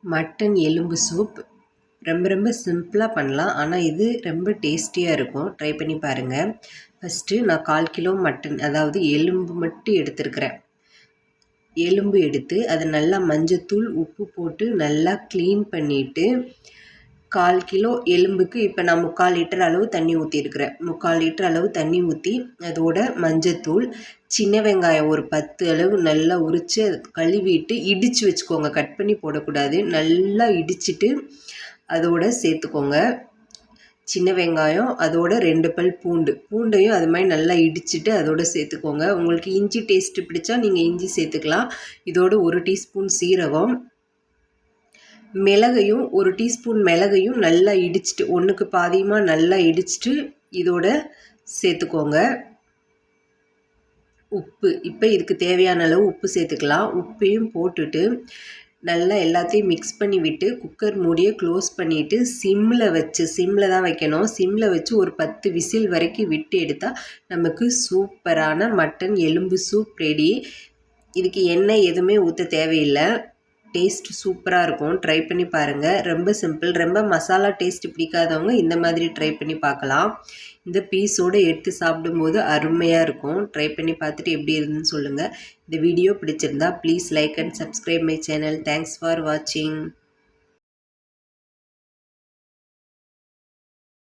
Mutton எலும்பு soup ரொம்ப ரொம்ப சிம்பிளாக பண்ணலாம். ஆனால் இது ரொம்ப டேஸ்டியாக இருக்கும். ட்ரை பண்ணி பாருங்கள். ஃபஸ்ட்டு நான் 1/4 கிலோ மட்டன், அதாவது எலும்பு மட்டும் எடுத்துருக்கிறேன். எலும்பு எடுத்து அதை நல்லா மஞ்சத்தூள் உப்பு போட்டு நல்லா க்ளீன் பண்ணிவிட்டு, 1/4 கிலோ எலும்புக்கு இப்போ நான் 3/4 லிட்டர் அளவு தண்ணி ஊற்றிருக்கிறேன். 3/4 லிட்டர் அளவு தண்ணி ஊற்றி அதோட மஞ்சத்தூள், சின்ன வெங்காயம் ஒரு 10 அளவு நல்லா உரித்து கழுவிட்டு இடித்து வச்சுக்கோங்க. கட் பண்ணி போடக்கூடாது. நல்லா இடிச்சிட்டு அதோட சேர்த்துக்கோங்க. சின்ன வெங்காயம், அதோட 2 பல் பூண்டையும் அது மாதிரி நல்லா இடிச்சிட்டு அதோட சேர்த்துக்கோங்க. உங்களுக்கு இஞ்சி டேஸ்ட்டு பிடிச்சா நீங்கள் இஞ்சி சேர்த்துக்கலாம். இதோட 1 டீஸ்பூன் சீரகம், மிளகையும் 1 டீஸ்பூன் மிளகையும் நல்லா இடிச்சிட்டு, ஒன்றுக்கு பாதியமாக நல்லா இடிச்சிட்டு இதோட சேர்த்துக்கோங்க. உப்பு, இப்போ இதுக்கு தேவையான அளவு உப்பு சேர்த்துக்கலாம். உப்பையும் போட்டுட்டு நல்லா எல்லாத்தையும் மிக்ஸ் பண்ணி விட்டு குக்கர் மூடியை க்ளோஸ் பண்ணிவிட்டு சிம்மில் தான் வைக்கணும். சிம்மில் வச்சு ஒரு 10 விசில் வரைக்கும் விட்டு எடுத்தால் நமக்கு சூப்பரான மட்டன் எலும்பு சூப் ரெடி. இதுக்கு எண்ணெய் எதுவுமே ஊற்ற தேவையில்லை. டேஸ்ட் சூப்பராக இருக்கும். ட்ரை பண்ணி பாருங்கள். ரொம்ப சிம்பிள். ரொம்ப மசாலா டேஸ்ட் பிடிக்காதவங்க இந்த மாதிரி ட்ரை பண்ணி பார்க்கலாம். இந்த பீஸோடு எடுத்து சாப்பிடும்போது அருமையாக இருக்கும். ட்ரை பண்ணி பார்த்துட்டு எப்படி இருந்துன்னு சொல்லுங்கள். இந்த வீடியோ பிடிச்சிருந்தா please like and subscribe my channel. Thanks for வாட்சிங்.